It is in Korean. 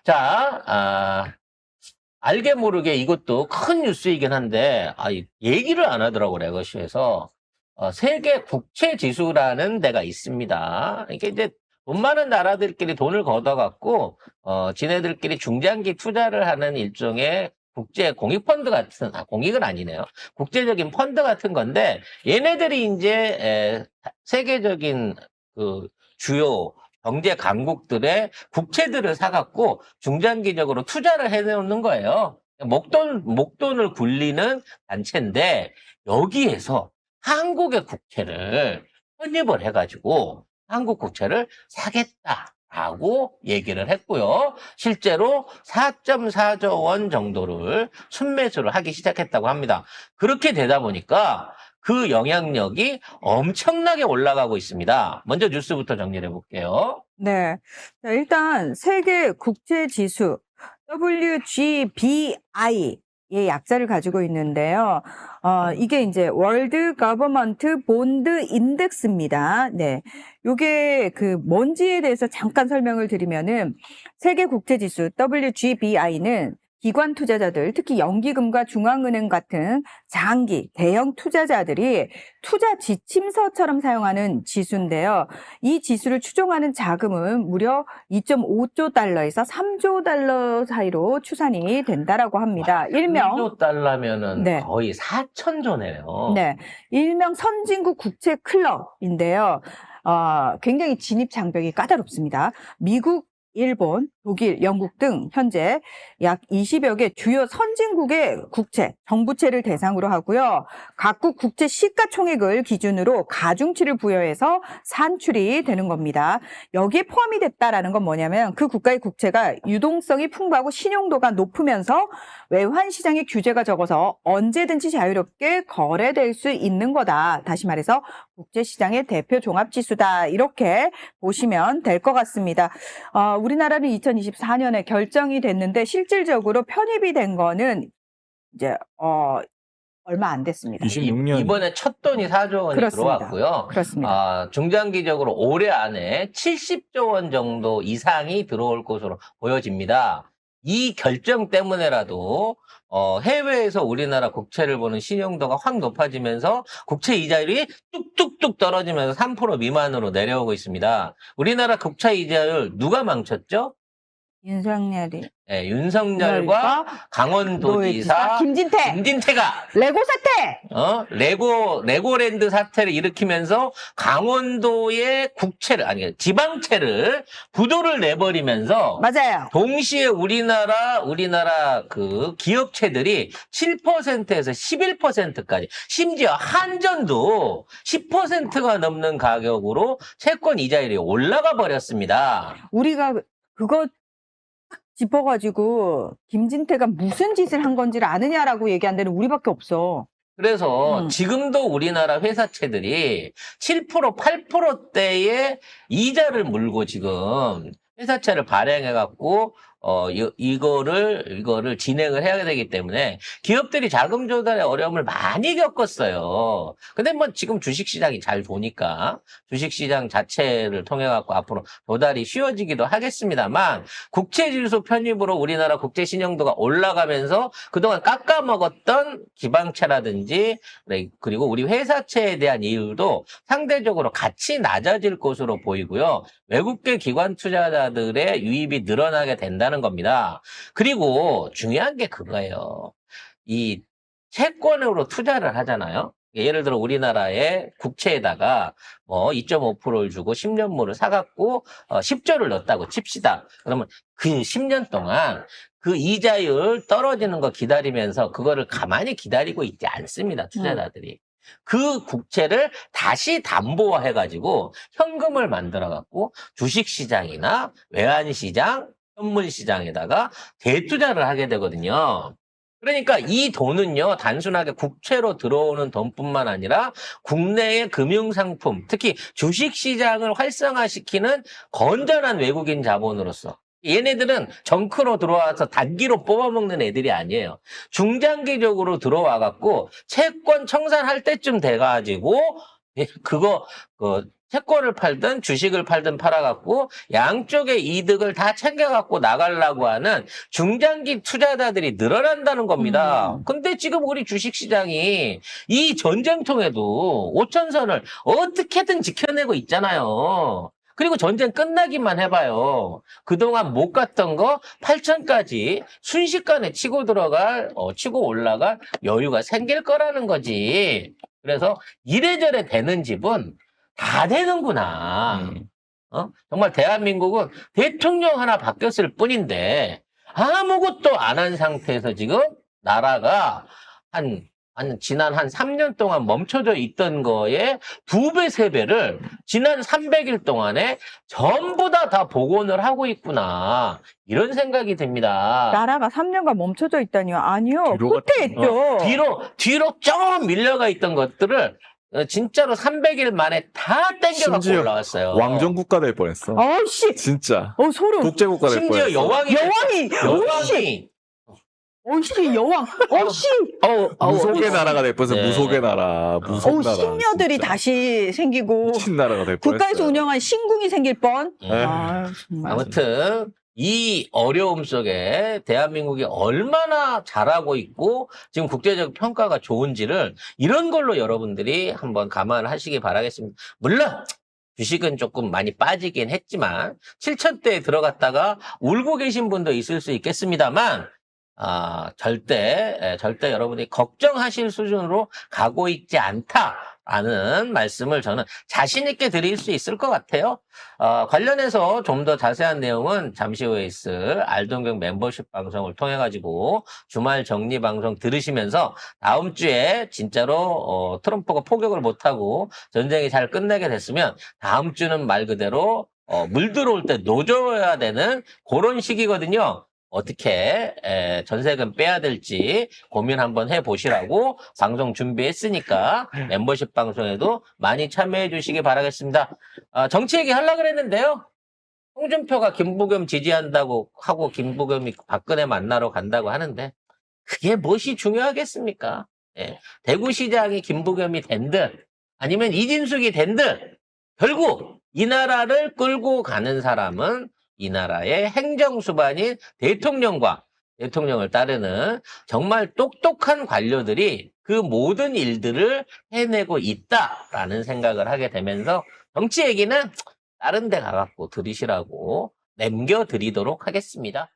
자, 알게 모르게 이것도 큰 뉴스이긴 한데, 얘기를 안 하더라고, 레거시에서. 세계 국채 지수라는 데가 있습니다. 이게 이제 돈 많은 나라들끼리 돈을 걷어갖고, 지네들끼리 중장기 투자를 하는 일종의 국제 공익펀드 같은, 공익은 아니네요. 국제적인 펀드 같은 건데, 얘네들이 이제, 세계적인 그 주요 경제 강국들의 국채들을 사갖고 중장기적으로 투자를 해놓는 거예요. 목돈을 굴리는 단체인데, 여기에서 한국의 국채를 편입을 해가지고 한국 국채를 사겠다라고 얘기를 했고요. 실제로 4.4조 원 정도를 순매수를 하기 시작했다고 합니다. 그렇게 되다 보니까 그 영향력이 엄청나게 올라가고 있습니다. 먼저 뉴스부터 정리해 볼게요. 네. 자, 일단 세계 국채 지수 WGBI의 약자를 가지고 있는데요. 이게 이제 월드 거버먼트 본드 인덱스입니다. 네. 요게 그 뭔지에 대해서 잠깐 설명을 드리면은 세계 국채 지수 WGBI는 기관 투자자들, 특히 연기금과 중앙은행 같은 장기, 대형 투자자들이 투자 지침서처럼 사용하는 지수인데요. 이 지수를 추종하는 자금은 무려 2.5조 달러에서 3조 달러 사이로 추산이 된다라고 합니다. 일명 3조 달러면은 네. 거의 4천조네요. 네, 일명 선진국 국채 클럽인데요. 굉장히 진입 장벽이 까다롭습니다. 미국, 일본, 독일, 영국 등 현재 약 20여 개 주요 선진국의 국채, 정부채를 대상으로 하고요. 각국 국채 시가총액을 기준으로 가중치를 부여해서 산출이 되는 겁니다. 여기에 포함이 됐다라는 건 뭐냐면 그 국가의 국채가 유동성이 풍부하고 신용도가 높으면서 외환 시장의 규제가 적어서 언제든지 자유롭게 거래될 수 있는 거다. 다시 말해서 국제 시장의 대표 종합 지수다. 이렇게 보시면 될 것 같습니다. 우리나라는 2024년에 결정이 됐는데 실질적으로 편입이 된 거는 이제 얼마 안 됐습니다. 26년. 이번에 첫 돈이 4조 원이 그렇습니다. 들어왔고요. 그렇습니다. 중장기적으로 올해 안에 70조 원 정도 이상이 들어올 것으로 보여집니다. 이 결정 때문에라도 해외에서 우리나라 국채를 보는 신용도가 확 높아지면서 국채 이자율이 뚝뚝뚝 떨어지면서 3% 미만으로 내려오고 있습니다. 우리나라 국채 이자율 누가 망쳤죠? 윤석열이 네, 윤석열과 강원도지사 김진태가 레고 사태! 레고랜드 사태를 일으키면서 강원도의 국채를, 아니, 지방채를 부도를 내버리면서 맞아요. 동시에 우리나라 그 기업체들이 7%에서 11%까지, 심지어 한전도 10%가 넘는 가격으로 채권 이자율이 올라가 버렸습니다. 우리가 그거 짚어가지고 김진태가 무슨 짓을 한 건지를 아느냐라고 얘기한 데는 우리밖에 없어. 그래서 지금도 우리나라 회사채들이 7%, 8%대의 이자를 물고 지금 회사채를 발행해갖고 이거를 진행을 해야 되기 때문에 기업들이 자금 조달에 어려움을 많이 겪었어요. 근데 뭐 지금 주식시장이 잘 도니까 주식시장 자체를 통해 갖고 앞으로 조달이 쉬워지기도 하겠습니다만 국채지수 편입으로 우리나라 국제 신용도가 올라가면서 그동안 깎아먹었던 기방채라든지 그리고 우리 회사채에 대한 이율도 상대적으로 같이 낮아질 것으로 보이고요. 외국계 기관 투자자들의 유입이 늘어나게 된다는 겁니다. 그리고 중요한 게 그거예요. 이 채권으로 투자를 하잖아요. 예를 들어 우리나라의 국채에다가 뭐 2.5%를 주고 10년물을 사갖고 10조를 넣었다고 칩시다. 그러면 그 10년 동안 그 이자율 떨어지는 거 기다리면서 그거를 가만히 기다리고 있지 않습니다. 투자자들이. 그 국채를 다시 담보화해가지고 현금을 만들어갖고 주식시장이나 외환시장, 현물시장에다가 대투자를 하게 되거든요. 그러니까 이 돈은요, 단순하게 국채로 들어오는 돈뿐만 아니라 국내의 금융상품, 특히 주식시장을 활성화시키는 건전한 외국인 자본으로서 얘네들은 정크로 들어와서 단기로 뽑아먹는 애들이 아니에요. 중장기적으로 들어와갖고 채권 청산할 때쯤 돼가지고 그거 채권을 팔든 주식을 팔든 팔아갖고 양쪽의 이득을 다 챙겨갖고 나가려고 하는 중장기 투자자들이 늘어난다는 겁니다. 근데 지금 우리 주식시장이 이 전쟁통에도 5천선을 어떻게든 지켜내고 있잖아요. 그리고 전쟁 끝나기만 해봐요. 그동안 못 갔던 거 8천까지 순식간에 치고 올라갈 여유가 생길 거라는 거지. 그래서 이래저래 되는 집은 다 되는구나. 정말 대한민국은 대통령 하나 바뀌었을 뿐인데 아무것도 안 한 상태에서 지금 나라가 지난 한 3년 동안 멈춰져 있던 거에 2배, 3배를 지난 300일 동안에 전부 다 복원을 하고 있구나. 이런 생각이 듭니다. 나라가 3년간 멈춰져 있다니요? 아니요. 뒤로 후퇴했죠. 뒤로 좀 밀려가 있던 것들을 진짜로 300일 만에 다 땡겨갖고 심지어 올라왔어요. 왕정 국가 될 뻔했어. 어씨. 진짜. 소름. 독재 국가 될 심지어 뻔했어. 여왕이 어씨, 여왕. 어씨. 무속의 나라가 될 뻔했어. 네. 무속의 나라. 무속 나라. 신녀들이 진짜. 다시 생기고. 미친 나라가 될 뻔했어. 국가에서 운영한 신궁이 생길 뻔. 네. 정말. 아무튼 이 어려움 속에 대한민국이 얼마나 잘하고 있고 지금 국제적 평가가 좋은지를 이런 걸로 여러분들이 한번 감안을 하시기 바라겠습니다. 물론 주식은 조금 많이 빠지긴 했지만 7천대에 들어갔다가 울고 계신 분도 있을 수 있겠습니다만 절대 여러분이 걱정하실 수준으로 가고 있지 않다라는 말씀을 저는 자신 있게 드릴 수 있을 것 같아요. 관련해서 좀 더 자세한 내용은 잠시 후에 있을 알동경 멤버십 방송을 통해 가지고 주말 정리 방송 들으시면서 다음 주에 진짜로 트럼프가 포격을 못하고 전쟁이 잘 끝나게 됐으면 다음 주는 말 그대로 물 들어올 때 노져야 되는 그런 시기거든요. 어떻게 전세금 빼야 될지 고민 한번 해보시라고 방송 준비했으니까 멤버십 방송에도 많이 참여해 주시기 바라겠습니다. 정치 얘기 하려고 그랬는데요. 홍준표가 김부겸 지지한다고 하고 김부겸이 박근혜 만나러 간다고 하는데 그게 무엇이 중요하겠습니까? 대구시장이 김부겸이 된든 아니면 이진숙이 된든 결국 이 나라를 끌고 가는 사람은 이 나라의 행정수반인 대통령을 따르는 정말 똑똑한 관료들이 그 모든 일들을 해내고 있다라는 생각을 하게 되면서 정치 얘기는 다른 데 가갖고 들으시라고 남겨드리도록 하겠습니다.